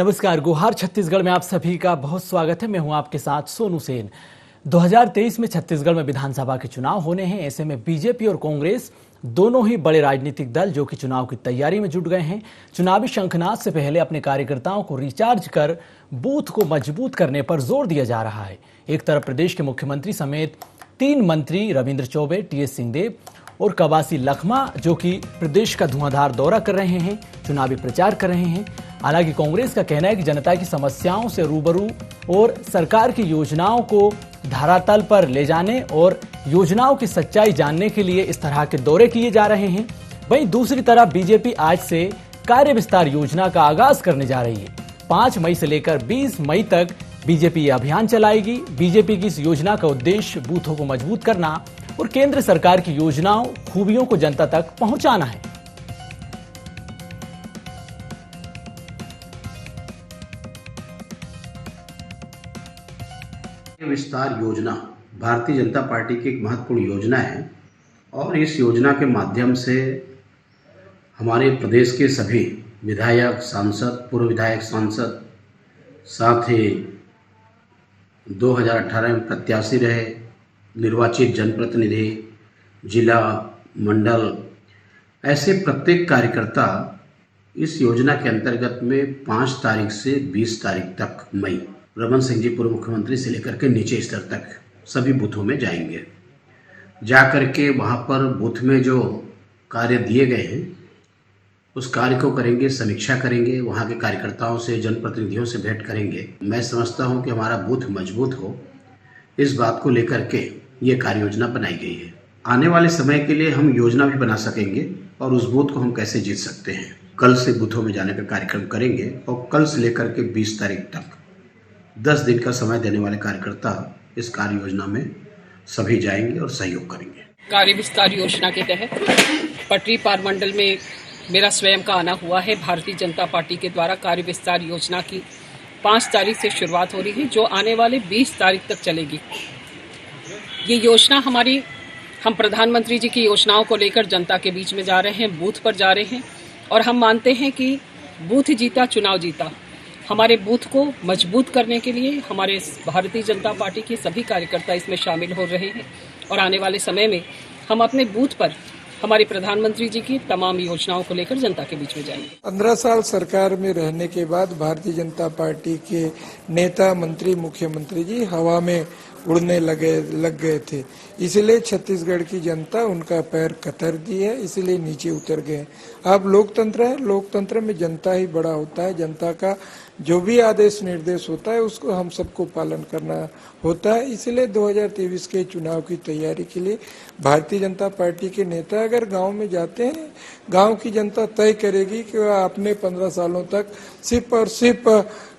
नमस्कार। गुहार छत्तीसगढ़ में आप सभी का बहुत स्वागत है। मैं हूं आपके साथ सोनू सेन। 2023 में छत्तीसगढ़ में विधानसभा के चुनाव होने हैं। ऐसे में बीजेपी और कांग्रेस दोनों ही बड़े राजनीतिक दल जो कि चुनाव की तैयारी में जुट गए हैं। चुनावी शंखनाद से पहले अपने कार्यकर्ताओं को रिचार्ज कर बूथ को मजबूत करने पर जोर दिया जा रहा है। एक तरफ प्रदेश के मुख्यमंत्री समेत 3 मंत्री रविंद्र चौबे, टीएस सिंहदेव और कवासी लखमा जो कि प्रदेश का धुआंधार दौरा कर रहे हैं, चुनावी प्रचार कर रहे हैं। हालांकि कांग्रेस का कहना है कि जनता की समस्याओं से रूबरू और सरकार की योजनाओं को धरातल पर ले जाने और योजनाओं की सच्चाई जानने के लिए इस तरह के दौरे किए जा रहे हैं। वहीं दूसरी तरफ बीजेपी आज से कार्य विस्तार योजना का आगाज करने जा रही है। 5 मई से लेकर 20 मई तक बीजेपी अभियान चलाएगी। बीजेपी की इस योजना का उद्देश्य बूथों को मजबूत करना और केंद्र सरकार की योजनाओं, खूबियों को जनता तक पहुंचाना है। विस्तार योजना भारतीय जनता पार्टी की एक महत्वपूर्ण योजना है और इस योजना के माध्यम से हमारे प्रदेश के सभी विधायक, सांसद, पूर्व विधायक, सांसद, साथ ही 2018 में प्रत्याशी रहे निर्वाचित जनप्रतिनिधि, जिला, मंडल, ऐसे प्रत्येक कार्यकर्ता इस योजना के अंतर्गत में 5 तारीख से 20 तारीख तक मई रमन सिंह जी पूर्व मुख्यमंत्री से लेकर के नीचे स्तर तक सभी बूथों में जाएंगे। जा कर के वहाँ पर बूथ में जो कार्य दिए गए हैं उस कार्य को करेंगे, समीक्षा करेंगे, वहाँ के कार्यकर्ताओं से, जनप्रतिनिधियों से भेंट करेंगे। मैं समझता हूँ कि हमारा बूथ मजबूत हो, इस बात को लेकर के ये कार्य योजना बनाई गई है। आने वाले समय के लिए हम योजना भी बना सकेंगे और उस बूथ को हम कैसे जीत सकते हैं। कल से बूथों में जाने का कार्यक्रम करेंगे और कल से लेकर के 20 तारीख तक 10 दिन का समय देने वाले कार्यकर्ता इस कार्य योजना में सभी जाएंगे और सहयोग करेंगे। कार्य विस्तार योजना के तहत पटरी पार मंडल में मेरा स्वयं का आना हुआ है। भारतीय जनता पार्टी के द्वारा कार्य विस्तार योजना की 5 तारीख से शुरुआत हो रही है, जो आने वाले 20 तारीख तक चलेगी। ये योजना हम प्रधानमंत्री जी की योजनाओं को लेकर जनता के बीच में जा रहे हैं, बूथ पर जा रहे हैं और हम मानते हैं कि बूथ जीता चुनाव जीता। हमारे बूथ को मजबूत करने के लिए हमारे भारतीय जनता पार्टी के सभी कार्यकर्ता इसमें शामिल हो रहे हैं और आने वाले समय में हम अपने बूथ पर हमारे प्रधानमंत्री जी की तमाम योजनाओं को लेकर जनता के बीच में जाएंगे। 15 साल सरकार में रहने के बाद भारतीय जनता पार्टी के नेता, मंत्री, मुख्यमंत्री जी हवा में उड़ने लग गए थे। इसलिए छत्तीसगढ़ की जनता उनका पैर कतर दी है, इसलिए नीचे उतर गए। अब लोकतंत्र है, लोकतंत्र में जनता ही बड़ा होता है। जनता का जो भी आदेश निर्देश होता है उसको हम सबको पालन करना होता है। इसलिए 2023 के चुनाव की तैयारी के लिए भारतीय जनता पार्टी के नेता अगर गांव में जाते हैं, गांव की जनता तय करेगी कि वह आपने 15 सालों तक सिर्फ और सिर्फ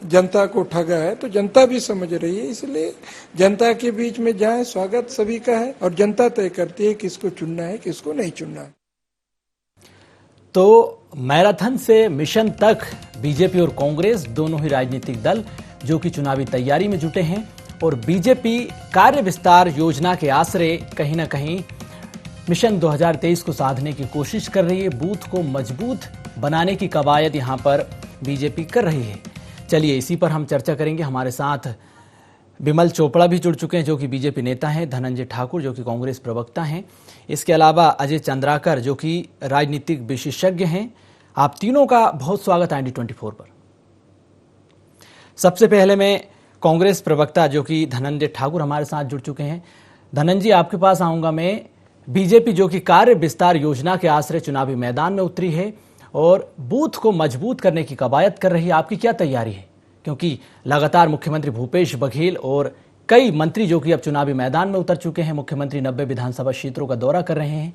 जनता को ठगा है, तो जनता भी समझ रही है। इसलिए जनता के बीच में जाए, स्वागत सभी का है और जनता तय करती है किसको चुनना है, किसको नहीं चुनना है। तो मैराथन से मिशन तक बीजेपी और कांग्रेस दोनों ही राजनीतिक दल जो कि चुनावी तैयारी में जुटे हैं और बीजेपी कार्य विस्तार योजना के आसरे कहीं ना कहीं मिशन 2023 को साधने की कोशिश कर रही है। बूथ को मजबूत बनाने की कवायद यहां पर बीजेपी कर रही है। चलिए इसी पर हम चर्चा करेंगे। हमारे साथ विमल चोपड़ा भी जुड़ चुके हैं जो कि बीजेपी नेता हैं, धनंजय ठाकुर जो कि कांग्रेस प्रवक्ता हैं, इसके अलावा अजय चंद्राकर जो कि राजनीतिक विशेषज्ञ हैं। आप तीनों का बहुत स्वागत है ID24 पर। सबसे पहले मैं कांग्रेस प्रवक्ता जो कि धनंजय ठाकुर हमारे साथ जुड़ चुके हैं। धनंजय, आपके पास आऊंगा मैं। बीजेपी जो कि कार्य विस्तार योजना के आश्रय चुनावी मैदान में उतरी है और बूथ को मजबूत करने की कवायद कर रही है, आपकी क्या तैयारी है? क्योंकि लगातार मुख्यमंत्री भूपेश बघेल और कई मंत्री जो कि अब चुनावी मैदान में उतर चुके हैं, मुख्यमंत्री 90 विधानसभा क्षेत्रों का दौरा कर रहे हैं,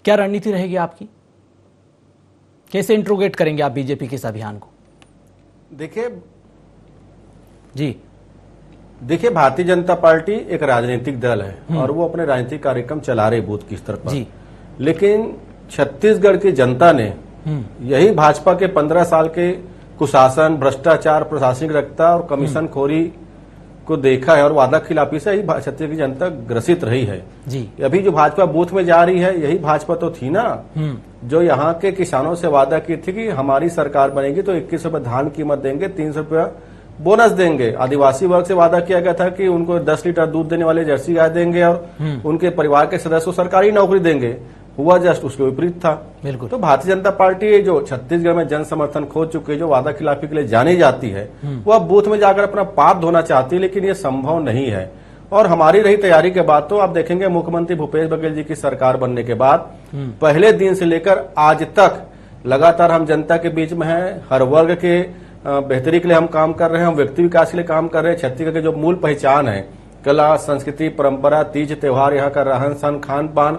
क्या रणनीति रहेगी आपकी? कैसे इंट्रोगेट करेंगे आप बीजेपी के इस अभियान को? देखिए भारतीय जनता पार्टी एक राजनीतिक दल है और वो अपने राजनीतिक कार्यक्रम चला रहे बूथ की स्तर पर। लेकिन छत्तीसगढ़ की जनता ने यही भाजपा के 15 साल के कुशासन, भ्रष्टाचार, प्रशासनिक रखता और कमीशन खोरी को देखा है और वादा खिलाफी से ही छत्तीसगढ़ की जनता ग्रसित रही है जी। अभी जो भाजपा बूथ में जा रही है यही भाजपा तो थी ना जो यहाँ के किसानों से वादा की थी कि हमारी सरकार बनेगी तो 21 रुपए धान कीमत देंगे, 300 रुपया बोनस देंगे। आदिवासी वर्ग से वादा किया गया था कि उनको 10 लीटर दूध देने वाले जर्सी गाय देंगे और उनके परिवार के सदस्य को सरकारी नौकरी देंगे। हुआ जस्ट उसके विपरीत था। बिल्कुल। तो भारतीय जनता पार्टी जो छत्तीसगढ़ में जन समर्थन खो चुकी है, जो वादा खिलाफी के लिए जानी जाती है, वो अब बूथ में जाकर अपना पाप धोना चाहती है, लेकिन ये संभव नहीं है। और हमारी रही तैयारी के बाद तो आप देखेंगे मुख्यमंत्री भूपेश बघेल जी की सरकार बनने के बाद पहले दिन से लेकर आज तक लगातार हम जनता के बीच में हैं। हर वर्ग के बेहतरी के लिए हम काम कर रहे हैं, हम व्यक्ति विकास के लिए काम कर रहे हैं। छत्तीसगढ़ की जो मूल पहचान है, कला, संस्कृति, परंपरा, तीज त्योहार, यहाँ का रहन सहन, खान पान,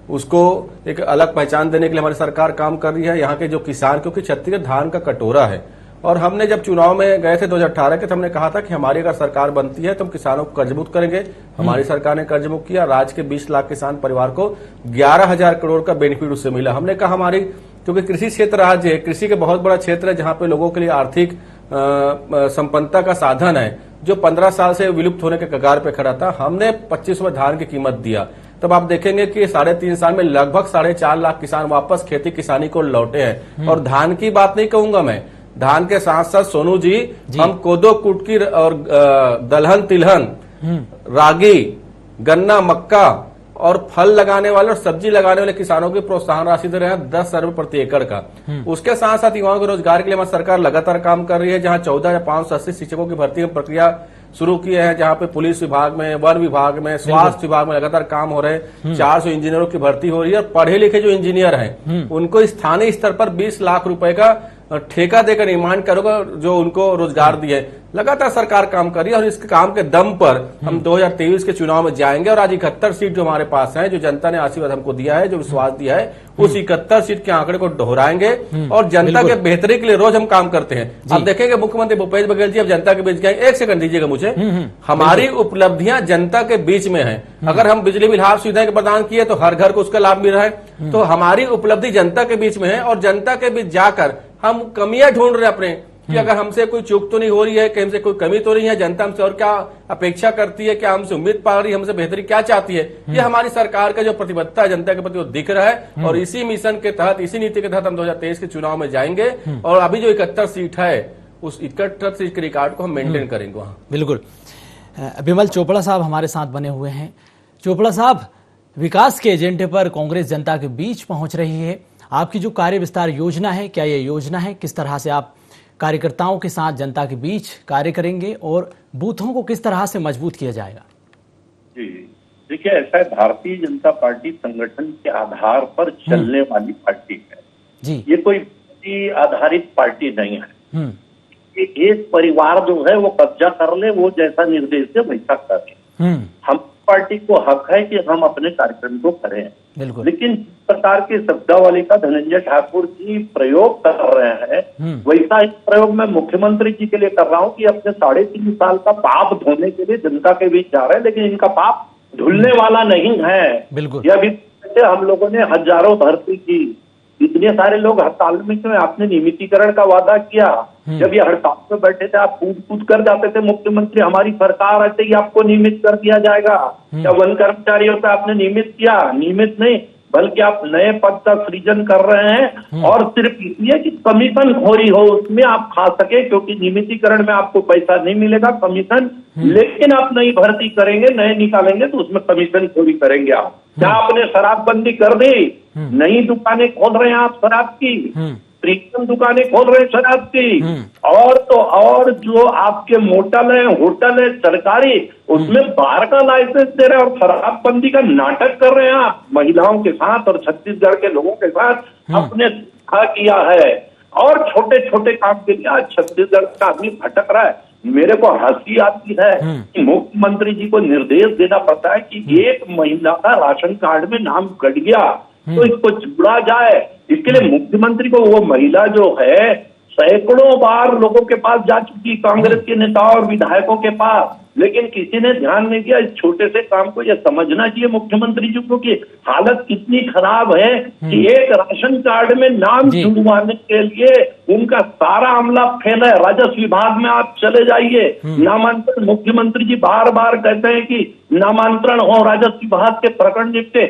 उसको एक अलग पहचान देने के लिए हमारी सरकार काम कर रही है। यहाँ के जो किसान, क्योंकि छत्तीसगढ़ धान का कटोरा है, और हमने जब चुनाव में गए थे 2018 के, तो हमने कहा था कि हमारी अगर सरकार बनती है तो हम किसानों को कर्ज मुक्त करेंगे। हमारी सरकार ने कर्ज मुक्त किया। राज्य के 20 लाख किसान परिवार को 11,000 करोड़ का बेनिफिट उससे मिला। हमने कहा हमारी, क्योंकि कृषि क्षेत्र राज्य है, कृषि के बहुत बड़ा क्षेत्र है जहां पे लोगों के लिए आर्थिक संपन्नता का साधन है, जो 15 साल से विलुप्त होने के कगार पे खड़ा था। हमने 25 रुपए धान की कीमत दिया। तब आप देखेंगे कि 3.5 साल में लगभग 4.5 लाख किसान वापस खेती किसानी को लौटे हैं। और धान की बात नहीं कहूंगा मैं, धान के साथ साथ सोनू जी हम कोदो, कुटकी और दलहन, तिलहन, रागी, गन्ना, मक्का और फल लगाने वाले और सब्जी लगाने वाले किसानों की प्रोत्साहन राशि दे रहे हैं 10 अरब प्रति एकड़ का। उसके साथ साथ युवाओं के रोजगार के लिए हमारी सरकार लगातार काम कर रही है। जहां 14,580 शिक्षकों की भर्ती की प्रक्रिया शुरू किए हैं, जहां पे पुलिस विभाग में, वन विभाग में, स्वास्थ्य विभाग में लगातार काम हो रहे हैं। 400 इंजीनियरों की भर्ती हो रही है। और पढ़े लिखे जो इंजीनियर हैं उनको स्थानीय स्तर पर 20 लाख रुपए का ठेका देकर निर्माण करोगा, जो उनको रोजगार दिए। लगातार सरकार काम कर रही है और इसके काम के दम पर हम 2023 के चुनाव में जाएंगे। और आज 71 सीट जो हमारे पास है, जो जनता ने आशीर्वाद हमको दिया है, जो विश्वास दिया है, उस 71 सीट के आंकड़े को दोहराएंगे और जनता के बेहतरी के लिए रोज हम काम करते हैं। अब देखेंगे मुख्यमंत्री भूपेश बघेल जी अब जनता के बीच गए। एक सेकंड दीजिएगा मुझे। हमारी उपलब्धियां जनता के बीच में है। अगर हम बिजली बिल हाफ सुविधा के प्रदान किए तो हर घर को उसका लाभ मिल रहा है। तो हमारी उपलब्धि जनता के बीच में है और जनता के बीच जाकर हम कमियां ढूंढ रहे हैं अपने, कि अगर हमसे कोई चूक तो नहीं हो रही है, कि हमसे कोई कमी तो नहीं है, जनता हमसे और क्या अपेक्षा करती है, क्या हमसे उम्मीद पा रही है, हमसे बेहतरी क्या चाहती है। ये हमारी सरकार का जो प्रतिबद्धता है जनता के प्रति वो दिख रहा है। और इसी मिशन के तहत, इसी नीति के तहत हम 2023 के चुनाव में जाएंगे। और अभी जो 71 सीट है, उस 71 सीट के रिकॉर्ड को हम मेंटेन करेंगे वहां। बिल्कुल। विमल चोपड़ा साहब हमारे साथ बने हुए हैं। चोपड़ा साहब, विकास के एजेंडे पर कांग्रेस जनता के बीच पहुंच रही है। आपकी जो कार्य विस्तार योजना है, क्या ये योजना है? किस तरह से आप कार्यकर्ताओं के साथ जनता के बीच कार्य करेंगे और बूथों को किस तरह से मजबूत किया जाएगा? जी देखिए, ऐसा है, भारतीय जनता पार्टी संगठन के आधार पर चलने वाली पार्टी है जी। ये कोई व्यक्ति आधारित पार्टी नहीं है। एक परिवार जो है वो कब्जा कर ले, वो जैसा निर्देश दे वैसा करे। हम पार्टी को हक है कि हम अपने कार्यक्रम को करें, लेकिन जिस प्रकार के शब्दावली का धनंजय ठाकुर जी प्रयोग कर रहे हैं, वैसा ही प्रयोग मैं मुख्यमंत्री जी के लिए कर रहा हूं कि अपने 3.5 साल का पाप धोने के लिए जनता के बीच जा रहे हैं, लेकिन इनका पाप धुलने वाला नहीं है। यह भी हम लोगों ने हजारों भर्ती की, इतने सारे लोग हड़ताल में आपने नियमितीकरण का वादा किया। जब ये हड़ताल में बैठे थे आप कूद कूद कर जाते थे, मुख्यमंत्री हमारी सरकार आते ही आपको नियमित कर दिया जाएगा। या वन कर्मचारियों पे आपने नियमित किया, नियमित नहीं बल्कि आप नए पद का सृजन कर रहे हैं। और सिर्फ इसलिए कि कमीशन खोरी हो उसमें आप खा सके, क्योंकि नियमितीकरण में आपको पैसा नहीं मिलेगा कमीशन, लेकिन आप नई भर्ती करेंगे, नए निकालेंगे तो उसमें कमीशन खोरी करेंगे आप। क्या आपने शराबबंदी कर दी? नई दुकानें खोल रहे हैं आप शराब की, प्रीमियम दुकानें खोल रहे हैं शराब की। और तो और जो आपके मोटल है, होटल है सरकारी, उसमें बार का लाइसेंस दे रहे हैं और शराबबंदी का नाटक कर रहे हैं आप महिलाओं के साथ और छत्तीसगढ़ के लोगों के साथ आपने धोखा किया है। और छोटे छोटे काम के लिए आज छत्तीसगढ़ का आदमी भटक रहा है। मेरे को हंसी आती है कि मुख्यमंत्री जी को निर्देश देना पड़ता है कि एक महिला का राशन कार्ड में नाम कट गया तो इसको जोड़ा जाए। इसके लिए मुख्यमंत्री को वो महिला जो है सैकड़ों बार लोगों के पास जा चुकी, कांग्रेस के नेताओं और विधायकों के पास, लेकिन किसी ने ध्यान नहीं दिया। इस छोटे से काम को यह समझना चाहिए मुख्यमंत्री जी को कि हालत कितनी खराब है कि एक राशन कार्ड में नाम जुड़वाने के लिए उनका सारा अमला फैला है। राजस्व विभाग में आप चले जाइए, नामांतरण, मुख्यमंत्री जी बार बार कहते हैं कि नामांतरण हो, राजस्व विभाग के प्रकरण निपटे।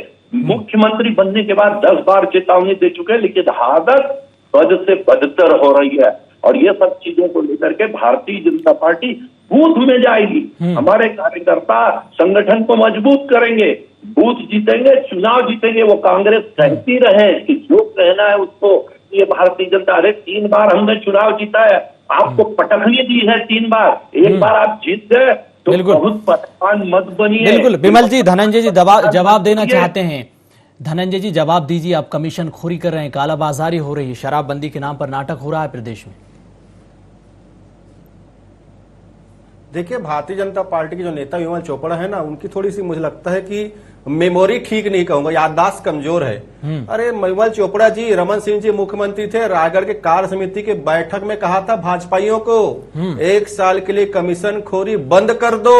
मुख्यमंत्री बनने के बाद 10 बार चेतावनी दे चुके हैं, लेकिन हालत बद से बदतर हो रही है। और ये सब चीजों को लेकर के भारतीय जनता पार्टी बूथ में जाएगी। हमारे कार्यकर्ता संगठन को मजबूत करेंगे, बूथ जीतेंगे, चुनाव जीतेंगे। वो कांग्रेस कहती रहे कि जो कहना है उसको, ये भारतीय जनता, अरे 3 बार हमने चुनाव जीता है, आपको पटखनी दी है 3 बार, एक बार आप जीत गए तो बहुत परेशान मत बनिए। बिल्कुल बिमल जी, धनंजय जी जवाब देना चाहते हैं। धनंजय जी जवाब दीजिए, आप कमीशन खोरी कर रहे हैं, कालाबाजारी हो रही है, शराबबंदी के नाम पर नाटक हो रहा है प्रदेश में। देखिए, भारतीय जनता पार्टी के जो नेता विमल चोपड़ा है ना, उनकी थोड़ी सी मुझे लगता है कि मेमोरी ठीक नहीं कहूंगा, याददाश्त कमजोर है। अरे विमल चोपड़ा जी, रमन सिंह जी मुख्यमंत्री थे, रायगढ़ के कार्य समिति के बैठक में कहा था भाजपाइयों को 1 साल के लिए कमीशन खोरी बंद कर दो,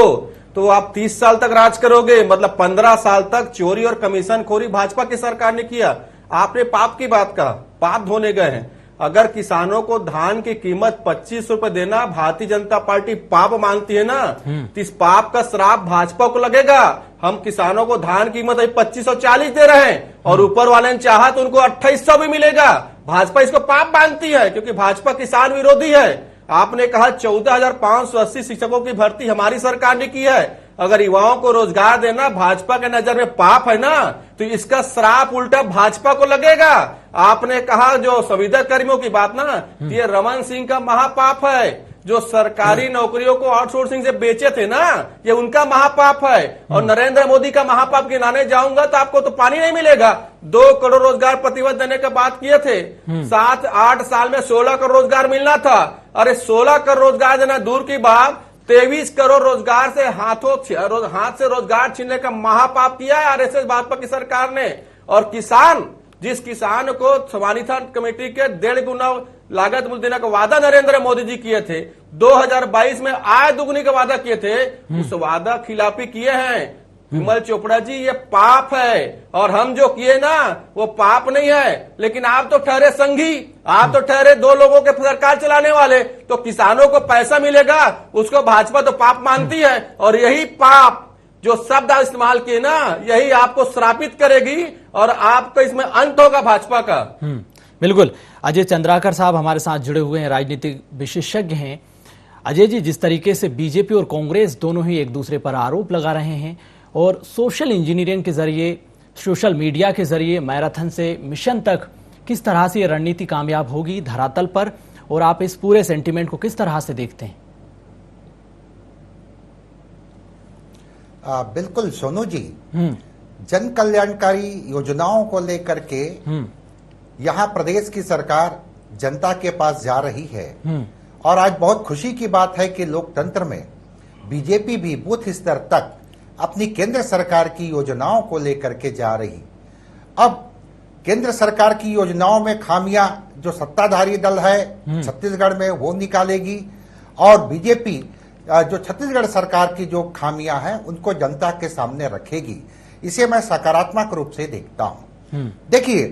तो आप 30 साल तक राज करोगे। मतलब 15 साल तक चोरी और कमीशन खोरी भाजपा की सरकार ने किया। आपने पाप की बात कहा, पाप धोने गए हैं। अगर किसानों को धान की कीमत 25 रुपए देना भारतीय जनता पार्टी पाप मानती है ना, तो इस पाप का श्राप भाजपा को लगेगा। हम किसानों को धान की कीमत 2540 दे रहे हैं और ऊपर वाले ने चाहा तो उनको 2800 भी मिलेगा। भाजपा इसको पाप मानती है क्योंकि भाजपा किसान विरोधी है। आपने कहा 14,580 शिक्षकों की भर्ती हमारी सरकार ने की है। अगर युवाओं को रोजगार देना भाजपा के नजर में पाप है ना, तो इसका श्राप उल्टा भाजपा को लगेगा। आपने कहा जो संविदा कर्मियों की बात ना, ये रमन सिंह का महापाप है। जो सरकारी नौकरियों को आउटसोर्सिंग से बेचे थे ना, ये उनका महापाप है। और नरेंद्र मोदी का महापाप गिनाने जाऊंगा तो आपको तो पानी नहीं मिलेगा। 2 करोड़ रोजगार प्रतिबद्ध देने की बात किए थे, 7-8 साल में 16 करोड़ रोजगार मिलना था। अरे 16 करोड़ रोजगार देना दूर की बात, 23 करोड़ रोजगार से हाथ से रोजगार छीनने का महापाप किया है आरएसएस भाजपा की सरकार ने। और किसान, जिस किसान को स्वामीनाथन कमेटी के 1.5 गुना लागत मूल्य देने का वादा नरेंद्र मोदी जी किए थे, 2022 में आय दुगनी का वादा किए थे, उस वादा खिलाफी किए हैं। विमल चोपड़ा जी, ये पाप है। और हम जो किए ना वो पाप नहीं है। लेकिन आप तो ठहरे संघी, आप तो ठहरे 2 लोगों के सरकार चलाने वाले। तो किसानों को पैसा मिलेगा, उसको भाजपा तो पाप मानती है। और यही पाप जो शब्द इस्तेमाल किए ना, यही आपको श्रापित करेगी और आपका इसमें अंत होगा भाजपा का। बिल्कुल। अजय चंद्राकर साहब हमारे साथ जुड़े हुए हैं, राजनीतिक विशेषज्ञ हैं। अजय जी, जिस तरीके से बीजेपी और कांग्रेस दोनों ही एक दूसरे पर आरोप लगा रहे हैं और सोशल इंजीनियरिंग के जरिए, सोशल मीडिया के जरिए, मैराथन से मिशन तक किस तरह से ये रणनीति कामयाब होगी धरातल पर, और आप इस पूरे सेंटिमेंट को किस तरह से देखते हैं? बिल्कुल सोनू जी, जन कल्याणकारी योजनाओं को लेकर के यहाँ प्रदेश की सरकार जनता के पास जा रही है। और आज बहुत खुशी की बात है कि लोकतंत्र में बीजेपी भी बूथ स्तर तक अपनी केंद्र सरकार की योजनाओं को लेकर के जा रही। अब केंद्र सरकार की योजनाओं में खामियां जो सत्ताधारी दल है छत्तीसगढ़ में वो निकालेगी, और बीजेपी जो छत्तीसगढ़ सरकार की जो खामियां हैं उनको जनता के सामने रखेगी। इसे मैं सकारात्मक रूप से देखता हूं। देखिए,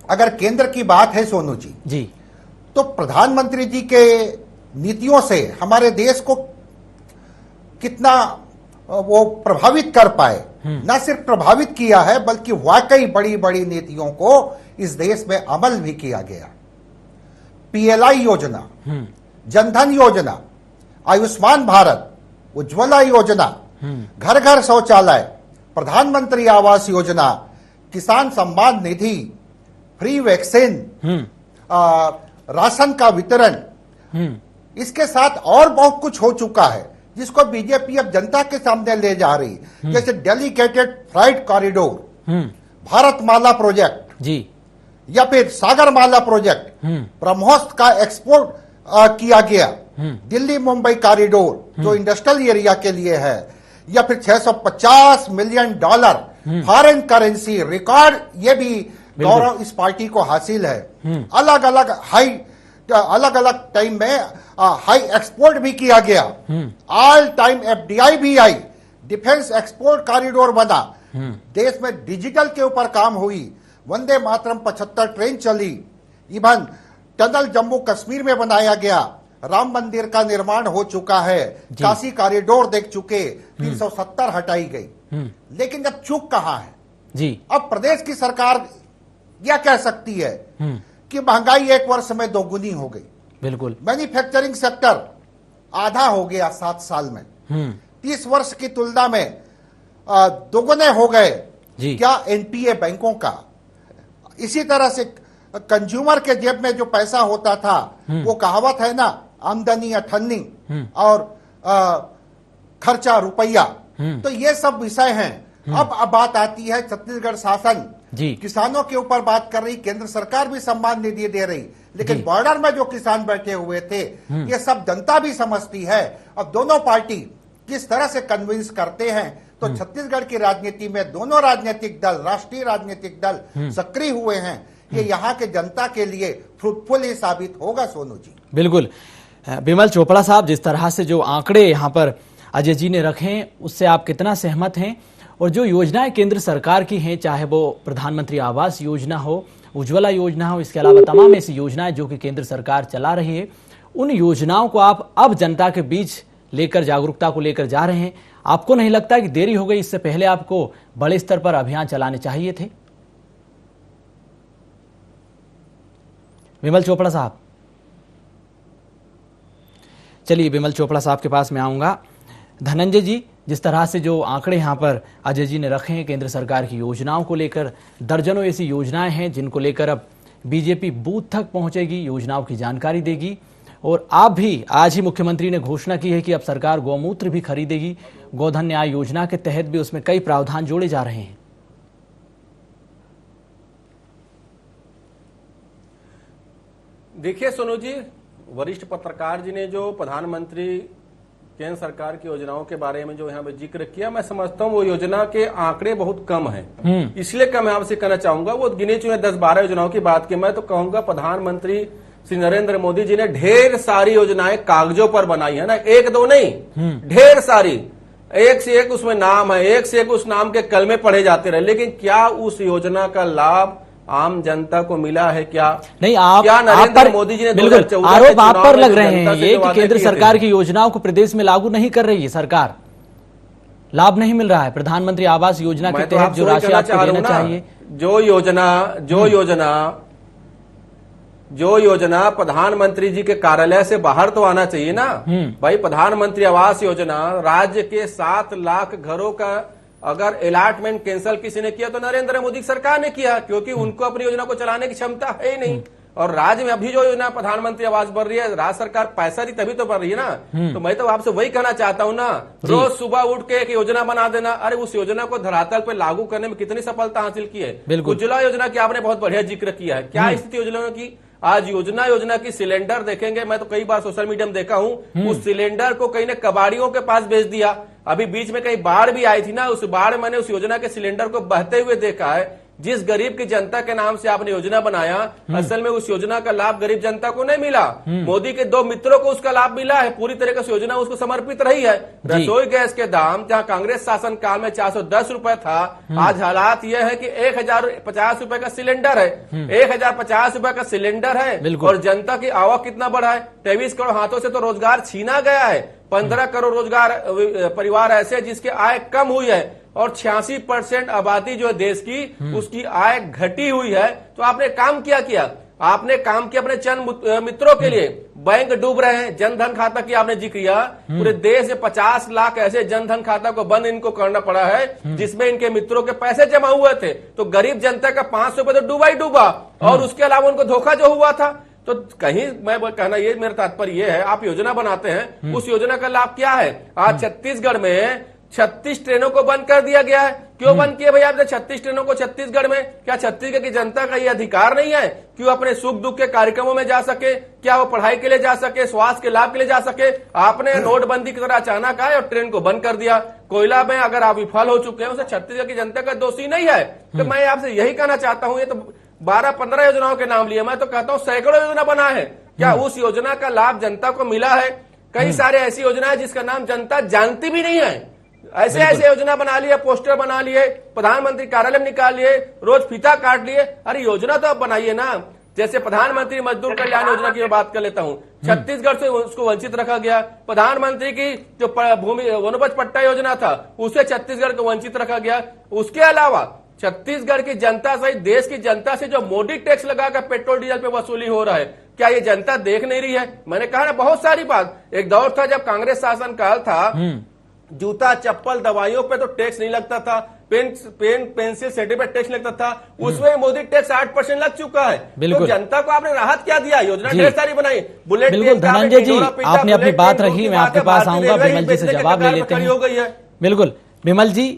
अगर केंद्र की बात है सोनू जी, तो प्रधानमंत्री जी के नीतियों से हमारे देश को कितना वो प्रभावित कर पाए, न सिर्फ प्रभावित किया है बल्कि वाकई बड़ी बड़ी नीतियों को इस देश में अमल भी किया गया। पीएलआई योजना, जनधन योजना, आयुष्मान भारत, उज्ज्वला योजना, घर घर शौचालय, प्रधानमंत्री आवास योजना, किसान Samman Nidhi, free vaccine, ration का वितरण, इसके साथ और बहुत कुछ हो चुका है जिसको बीजेपी अब जनता के सामने ले जा रही। जैसे dedicated flight corridor, Bharatmala project जी, या फिर सागरमाला प्रोजेक्ट, ब्रह्मोस का एक्सपोर्ट किया गया, दिल्ली मुंबई कॉरिडोर जो इंडस्ट्रियल एरिया के लिए है, या फिर $650 मिलियन फॉरेन करेंसी रिकॉर्ड, ये भी गौरव इस पार्टी को हासिल है। अलग अलग हाई अलग अलग टाइम में हाई एक्सपोर्ट भी किया गया, ऑल टाइम एफडीआई भी आई, डिफेंस एक्सपोर्ट कॉरिडोर बना, देश में डिजिटल के ऊपर काम हुई, वंदे मातरम 75 ट्रेन चली, इवन टनल जम्मू कश्मीर में बनाया गया, राम मंदिर का निर्माण हो चुका है, काशी कॉरिडोर देख चुके, 370 हटाई गई। लेकिन जब चूक कहां है जी, अब प्रदेश की सरकार यह कह सकती है कि महंगाई एक वर्ष में दोगुनी हो गई, बिल्कुल, मैन्युफैक्चरिंग सेक्टर आधा हो गया 7 साल में, 30 वर्ष की तुलना में दोगुने हो गए जी। क्या एनपीए बैंकों का। इसी तरह से कंज्यूमर के जेब में जो पैसा होता था, वो कहावत है ना, आमदनी अठन्नी और खर्चा रुपया, तो ये सब विषय हैं। अब बात आती है छत्तीसगढ़ शासन जी, किसानों के ऊपर बात कर रही, केंद्र सरकार भी सम्मान निधि दे रही, लेकिन बॉर्डर में जो किसान बैठे हुए थे, ये सब जनता भी समझती है। अब दोनों पार्टी किस तरह से कन्विंस करते हैं, तो छत्तीसगढ़ की राजनीति में दोनों राजनीतिक दल, राष्ट्रीय राजनीतिक दल सक्रिय हुए हैं, ये यहाँ के जनता के लिए फ्रूटफुल ही साबित होगा। सोनू जी, बिल्कुल। बिमल चोपड़ा साहब, जिस तरह से जो आंकड़े यहाँ पर अजय जी ने रखे हैं, उससे आप कितना सहमत हैं? और जो योजनाएं केंद्र सरकार की हैं, चाहे वो प्रधानमंत्री आवास योजना हो, उज्ज्वला योजना हो, इसके अलावा तमाम ऐसी योजनाएं जो कि केंद्र सरकार चला रही है, उन योजनाओं को आप अब जनता के बीच लेकर, जागरूकता को लेकर जा रहे हैं। आपको नहीं लगता कि देरी हो गई? इससे पहले आपको बड़े स्तर पर अभियान चलाने चाहिए थे? विमल चोपड़ा साहब, चलिए विमल चोपड़ा साहब के पास मैं आऊंगा। धनंजय जी, जिस तरह से जो आंकड़े यहाँ पर अजय जी ने रखे हैं केंद्र सरकार की योजनाओं को लेकर, दर्जनों ऐसी योजनाएं हैं जिनको लेकर अब बीजेपी बूथ तक पहुंचेगी, योजनाओं की जानकारी देगी। और आप भी, आज ही मुख्यमंत्री ने घोषणा की है कि अब सरकार गौमूत्र भी खरीदेगी। गोधन न्याय योजना के तहत भी उसमें कई प्रावधान जोड़े जा रहे हैं। देखिए सोनू जी, वरिष्ठ पत्रकार जी ने जो प्रधानमंत्री केंद्र सरकार की योजनाओं के बारे में जो यहाँ पे जिक्र किया, मैं समझता हूँ वो योजना के आंकड़े बहुत कम हैं। इसलिए मैं आपसे कहना चाहूंगा, वो गिने चुने 10-12 योजनाओं की बात की, मैं तो कहूंगा प्रधानमंत्री श्री नरेंद्र मोदी जी ने ढेर सारी योजनाएं कागजों पर बनाई है ना, एक दो नहीं, ढेर सारी, एक से एक उसमें नाम है, एक से एक उस नाम के कलमे पढ़े जाते रहे, लेकिन क्या उस योजना का लाभ आम जनता को मिला है? क्या नहीं, आप नरेंद्र मोदी जी ने बिल्कुल आरोप आप पर लग रहे हैं ये कि केंद्र सरकार की योजनाओं को प्रदेश में लागू नहीं कर रही है सरकार, लाभ नहीं मिल रहा है। प्रधानमंत्री आवास योजना के तहत जो राशि आपको देना चाहिए, जो योजना प्रधानमंत्री जी के कार्यालय से बाहर तो आना चाहिए ना भाई। प्रधानमंत्री आवास योजना राज्य के 7 लाख घरों का अगर अलॉटमेंट कैंसिल किसी ने किया तो नरेंद्र मोदी सरकार ने किया, क्योंकि उनको अपनी योजना को चलाने की क्षमता है ही नहीं। और राज्य में अभी जो योजना प्रधानमंत्री आवास बढ़ रही है, राज्य सरकार पैसा दी तभी तो बढ़ रही है ना। तो मैं तो आपसे वही कहना चाहता हूँ ना, रोज सुबह उठ के एक योजना बना देना, अरे उस योजना को धरातल पे लागू करने में कितनी सफलता हासिल की है। उज्ज्वला योजना की आपने बहुत बढ़िया जिक्र किया है, क्या स्थिति योजना की? आज योजना की सिलेंडर देखेंगे, मैं तो कई बार सोशल मीडिया में देखा हूं, उस सिलेंडर को कहीं ने कबाड़ियों के पास भेज दिया। अभी बीच में कहीं बाढ़ भी आई थी ना, उस बाढ़ मैंने उस योजना के सिलेंडर को बहते हुए देखा है। जिस गरीब की जनता के नाम से आपने योजना बनाया, असल में उस योजना का लाभ गरीब जनता को नहीं मिला। मोदी के 2 मित्रों को उसका लाभ मिला है, पूरी तरीके से योजना उसको समर्पित रही है। रसोई गैस के दाम जहां कांग्रेस शासन काल में 410 रुपए था, आज हालात यह है कि 1050 रुपए का सिलेंडर है, 1050 रुपए का सिलेंडर है। और जनता की आवक कितना बढ़ा है? 23 करोड़ हाथों से तो रोजगार छीना गया है। 15 करोड़ रोजगार परिवार ऐसे जिसकी आय कम हुई है, और 86% आबादी जो है देश की, उसकी आय घटी हुई है। तो आपने काम किया आपने काम किया अपने चंद मित्रों के लिए। बैंक डूब रहे हैं, जनधन खाता की आपने जिक्र किया, पूरे देश में 50 लाख ऐसे जनधन खाता को बंद इनको करना पड़ा है जिसमें इनके मित्रों के पैसे जमा हुए थे। तो गरीब जनता का 500 रुपए तो डूबा ही डूबा, और उसके अलावा उनको धोखा जो हुआ था। तो कहीं मैं कहना ये मेरा तात्पर्य ये है, आप योजना बनाते हैं, उस योजना का लाभ क्या है? आज छत्तीसगढ़ में 36 ट्रेनों को बंद कर दिया गया है। क्यों बंद किया भैया आपने 36 ट्रेनों को छत्तीसगढ़ में? क्या छत्तीसगढ़ की जनता का ये अधिकार नहीं है कि वो अपने सुख दुख के कार्यक्रमों में जा सके? क्या वो पढ़ाई के लिए जा सके, स्वास्थ्य के लाभ के लिए जा सके? आपने नोटबंदी की तरह अचानक आए और ट्रेन को बंद कर दिया। कोयला में अगर आप विफल हो चुके हैं, उसे छत्तीसगढ़ की जनता का दोषी नहीं है। तो मैं आपसे यही कहना चाहता हूं, ये तो 12-15 योजनाओं के नाम लिए, मैं तो कहता हूं सैकड़ों योजना बना है। क्या उस योजना का लाभ जनता को मिला है? कई सारे ऐसी योजना है जिसका नाम जनता जानती भी नहीं है। ऐसे ऐसे योजना बना लिए, पोस्टर बना लिए, प्रधानमंत्री कार्यालय में निकाल लिए, रोज फीता काट लिए। अरे योजना तो आप बनाइए ना। जैसे प्रधानमंत्री मजदूर कल्याण योजना की मैं बात कर लेता हूं, छत्तीसगढ़ से उसको वंचित रखा गया। प्रधानमंत्री की जो भूमि वनोपज पट्टा योजना था उसे छत्तीसगढ़ को वंचित रखा गया। उसके अलावा छत्तीसगढ़ की जनता सहित देश की जनता से जो मोदी टैक्स लगाकर पेट्रोल डीजल पे वसूली हो रहा है, क्या ये जनता देख नहीं रही है? मैंने कहा ना बहुत सारी बात। एक दौर था जब कांग्रेस शासन काल था, जूता चप्पल दवाइयों पे तो टैक्स नहीं लगता था, पेन पेंसिल सेटी पे टैक्स लगता था, उसमें मोदी टैक्स 8% लग चुका है। तो जनता को आपने राहत क्या दिया? योजना ढेर सारी बनाई, बुलेट। बिल्कुल धनंजय जी, आपने अपनी बात रखी, मैं आपके पास आऊंगा, विमल जी से जवाब ले लेते हैं। बिल्कुल विमल जी,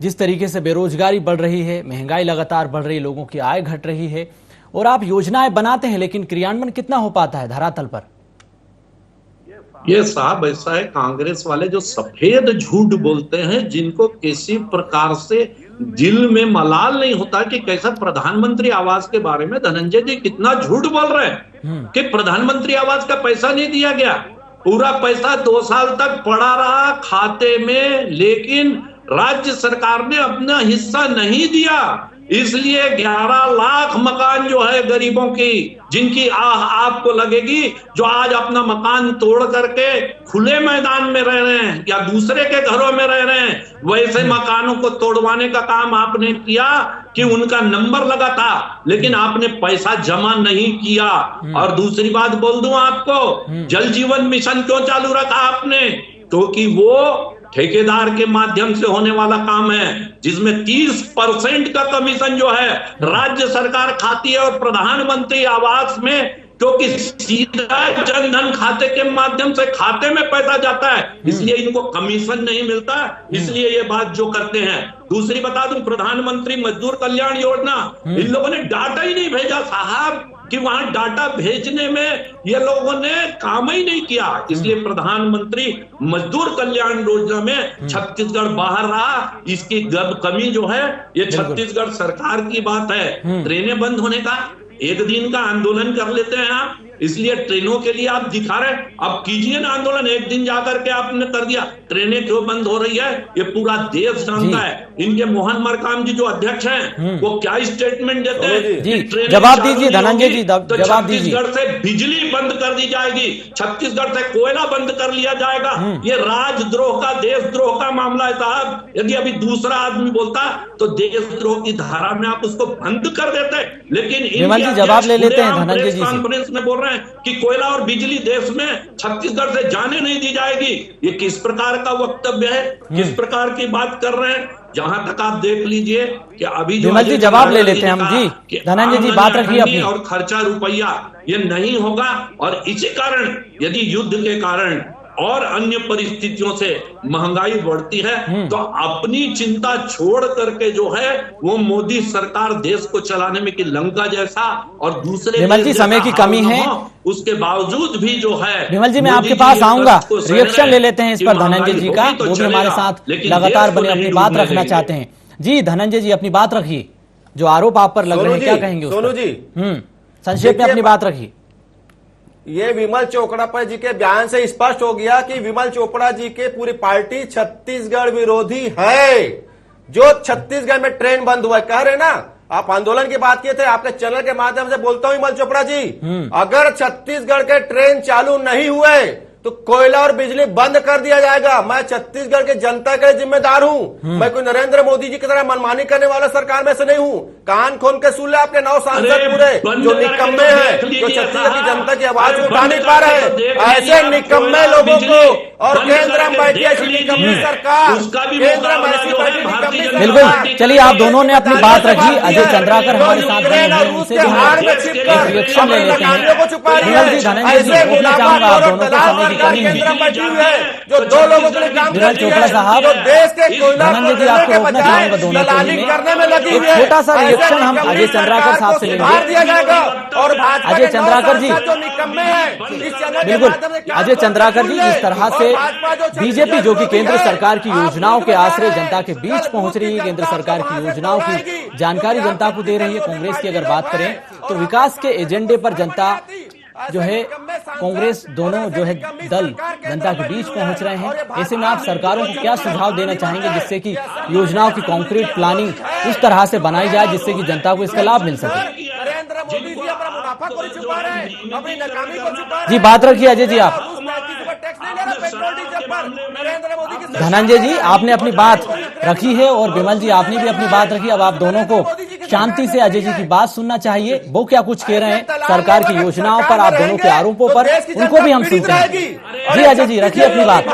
जिस तरीके से बेरोजगारी बढ़ रही है, महंगाई लगातार बढ़ रही है, लोगों की आय घट रही है, और आप योजनाएं बनाते हैं लेकिन क्रियान्वयन कितना हो पाता है धरातल पर? ये साहब ऐसा है, कांग्रेस वाले जो सफेद झूठ बोलते हैं, जिनको किसी प्रकार से दिल में मलाल नहीं होता कि कैसा प्रधानमंत्री आवास के बारे में धनंजय जी कितना झूठ बोल रहे हैं कि प्रधानमंत्री आवास का पैसा नहीं दिया गया। पूरा पैसा 2 साल तक पड़ा रहा खाते में, लेकिन राज्य सरकार ने अपना हिस्सा नहीं दिया। इसलिए 11 लाख मकान जो है गरीबों की, जिनकी आह आपको लगेगी, जो आज अपना मकान तोड़ करके खुले मैदान में रह रहे हैं या दूसरे के घरों में रह रहे हैं, वैसे मकानों को तोड़वाने का काम आपने किया कि उनका नंबर लगा था, लेकिन आपने पैसा जमा नहीं किया। और दूसरी बात बोल दूं आपको, जल जीवन मिशन क्यों चालू रखा आपने? क्योंकि वो ठेकेदार के माध्यम से होने वाला काम है, जिसमें 30% का कमीशन जो है राज्य सरकार खाती है, और प्रधानमंत्री आवास में क्योंकि सीधा जनधन खाते के माध्यम से खाते में पैसा जाता है, इसलिए इनको कमीशन नहीं मिलता, इसलिए ये बात जो करते हैं। दूसरी बता दूं, प्रधानमंत्री मजदूर कल्याण योजना, इन लोगों ने डाटा ही नहीं भेजा साहब, कि वहां डाटा भेजने में ये लोगों ने काम ही नहीं किया। इसलिए प्रधानमंत्री मजदूर कल्याण योजना में छत्तीसगढ़ बाहर रहा। इसकी कमी जो है ये छत्तीसगढ़ सरकार की बात है। ट्रेनें बंद होने का एक दिन का आंदोलन कर लेते हैं आप, इसलिए ट्रेनों के लिए आप दिखा रहे, अब कीजिए ना आंदोलन। एक दिन जाकर के आपने कर दिया, ट्रेनें क्यों बंद हो रही है ये पूरा देश जानता है। इनके मोहन मरकाम जी जो अध्यक्ष हैं, वो क्या स्टेटमेंट देते हैं? जवाब दीजिए धनंजय जी, जवाब दीजिए। छत्तीसगढ़ से बिजली बंद कर दी जाएगी, छत्तीसगढ़ से कोयला बंद कर लिया जाएगा। ये राजद्रोह का, देशद्रोह का मामला है साहब। यदि अभी दूसरा आदमी बोलता तो देशद्रोह की धारा में आप उसको बंद कर देते, लेकिन जवाब ले लेते हैं धनंजय जी कॉन्फ्रेंस में बोल रहे हैं कि कोयला और बिजली देश में छत्तीसगढ़ से जाने नहीं दी जाएगी। ये किस प्रकार का वक्तव्य है? किस प्रकार की बात कर रहे हैं? जहां तक आप देख लीजिए कि अभी जो जी जवाब ले लेते हैं हम जी। धनंजय जी बात रखिए अपनी। और खर्चा रुपया ये नहीं होगा, और इसी कारण यदि युद्ध के कारण और अन्य परिस्थितियों से महंगाई बढ़ती है, तो अपनी चिंता छोड़ करके जो है वो मोदी सरकार देश को चलाने में कि लंका जैसा और दूसरे विमल जी समय की कमी है, उसके बावजूद भी जो है। विमल जी मैं आपके पास आऊंगा, रिएक्शन ले लेते हैं इस पर धनंजय जी का, वो भी हमारे साथ लगातार बने अपनी बात रखना चाहते हैं। जी धनंजय जी अपनी बात रखिए, जो आरोप आप पर लग रहे हैं क्या कहेंगे? सोनू जी संक्षेप में अपनी बात रखिए। ये विमल चोपड़ा जी के बयान से स्पष्ट हो गया कि विमल चोपड़ा जी के पूरी पार्टी छत्तीसगढ़ विरोधी है। जो छत्तीसगढ़ में ट्रेन बंद हुआ है, कह रहे ना आप आंदोलन की बात किए थे, आपके चैनल के माध्यम से बोलता हूं विमल चोपड़ा जी, अगर छत्तीसगढ़ के ट्रेन चालू नहीं हुए तो कोयला और बिजली बंद कर दिया जाएगा। मैं छत्तीसगढ़ के जनता के लिए जिम्मेदार हूं, मैं कोई नरेंद्र मोदी जी की तरह मनमानी करने वाला सरकार में से नहीं हूं। कान खोल के सुन ले आपके 9 सांसद पूरे जो निकम्मे हैं, जो छत्तीसगढ़ की जनता की आवाज उठा नहीं पा रहे हैं, ऐसे निकम्मे लोगों को और केंद्र में बैठी ऐसी निकम्मी सरकार, केंद्र में ऐसी बैठी निकम्मी सरकार। बिल्कुल, चलिए आप दोनों ने अपनी बात रखी। अजय चंद्राकर हमारे साथ रिएक्शन ले लेते हैं। चाहूंगा आप दोनों को केंद्र में बैठी हुई है, जो 2 लोगों के लिए काम कर रही है, जो देश के कोयला के बजाय दलाली करने में लगी हुई है। छोटा सा रिएक्शन हम अजय चंद्राकर साहब से लेंगे। दिया जाएगा और अजय चंद्राकर जी जो निकम्मे हैं, बिल्कुल अजय चंद्राकर जी, जिस तरह से बीजेपी जो कि केंद्र सरकार की योजनाओं के आश्रय जनता के बीच पहुंच रही है, केंद्र सरकार की योजनाओं की जानकारी जनता को दे रही है। कांग्रेस की अगर बात करें तो विकास के एजेंडे पर जनता जो है कांग्रेस दोनों जो है दल जनता के बीच पहुंच रहे हैं। ऐसे में आप सरकारों को क्या सुझाव देना चाहेंगे जिससे कि योजनाओं की कॉन्क्रीट प्लानिंग उस तरह से बनाई जाए जिससे कि जनता को इसका लाभ मिल सके? नरेंद्र मोदी जी अपना मुनाफा को छुपा रहे हैं, अपनी नाकामी को छुपा रहे हैं। जी बात रखिए अजय जी आप। टैक्स नहीं ले रहा पेट्रोल डीजल पर। नरेंद्र मोदी की धनंजय जी आपने अपनी बात रखी है और विमल जी आपने भी अपनी बात रखी। अब आप दोनों को शांति से अजय जी की बात सुनना चाहिए। वो क्या कुछ कह रहे हैं सरकार की योजनाओं पर, आप दोनों के आरोपों पर, उनको भी हम सुनते हैं। जी अजय जी रखिए अपनी बात।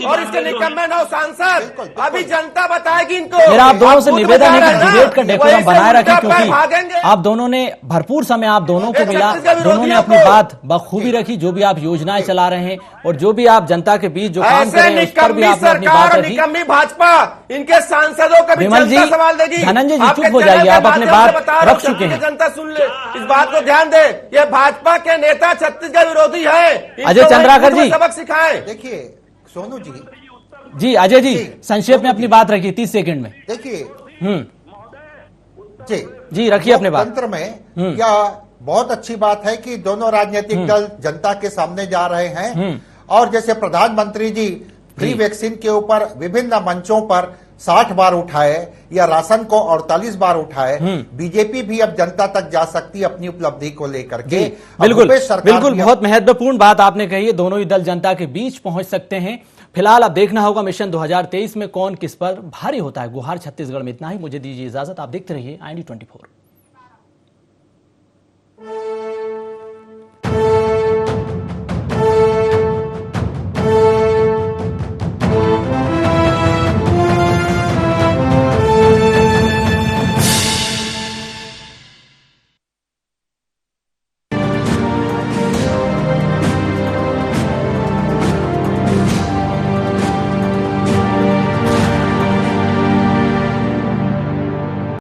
और इसके निकम्मे 9 सांसद अभी जनता बताएगी इनको। मेरा आप दोनों से निवेदन है कि डिबेट का डेकोरम बनाए रखें, क्योंकि आप दोनों ने भरपूर समय आप दोनों को मिला, दोनों ने अपनी बात बखूबी रखी। जो भी आप योजनाएं चला रहे हैं और जो भी आप जनता के बीच जो काम कर रहे हैं उस पर भी आपने अपनी बात रखी। निकम्मी भाजपा इनके सांसदों का भी विमल जी, जनता सवाल देगी। धनंजय जी चुप हो जाइए, आप अपनी बात रख चुके हैं। जनता सुन ले, इस बात को ध्यान दे। ये भाजपा के नेता छत्तीसगढ़ विरोधी है। अजय चंद्राकर जी सबक सिखाए। देखिए सोनू जी, जी अजय जी संक्षेप में अपनी बात रखिए 30 सेकंड में। देखिए जी रखिए अपने बात। तंत्र में क्या बहुत अच्छी बात है कि दोनों राजनीतिक दल जनता के सामने जा रहे हैं और जैसे प्रधानमंत्री जी फ्री वैक्सीन के ऊपर विभिन्न मंचों पर 60 बार उठाए या राशन को 48 बार उठाए, बीजेपी भी अब जनता तक जा सकती है अपनी उपलब्धि को लेकर के। बिल्कुल बिल्कुल, बहुत महत्वपूर्ण बात आपने कही है। दोनों ही दल जनता के बीच पहुंच सकते हैं। फिलहाल अब देखना होगा मिशन 2023 में कौन किस पर भारी होता है। गुहार छत्तीसगढ़ में इतना ही। मुझे दीजिए इजाजत, आप देखते रहिए IND24।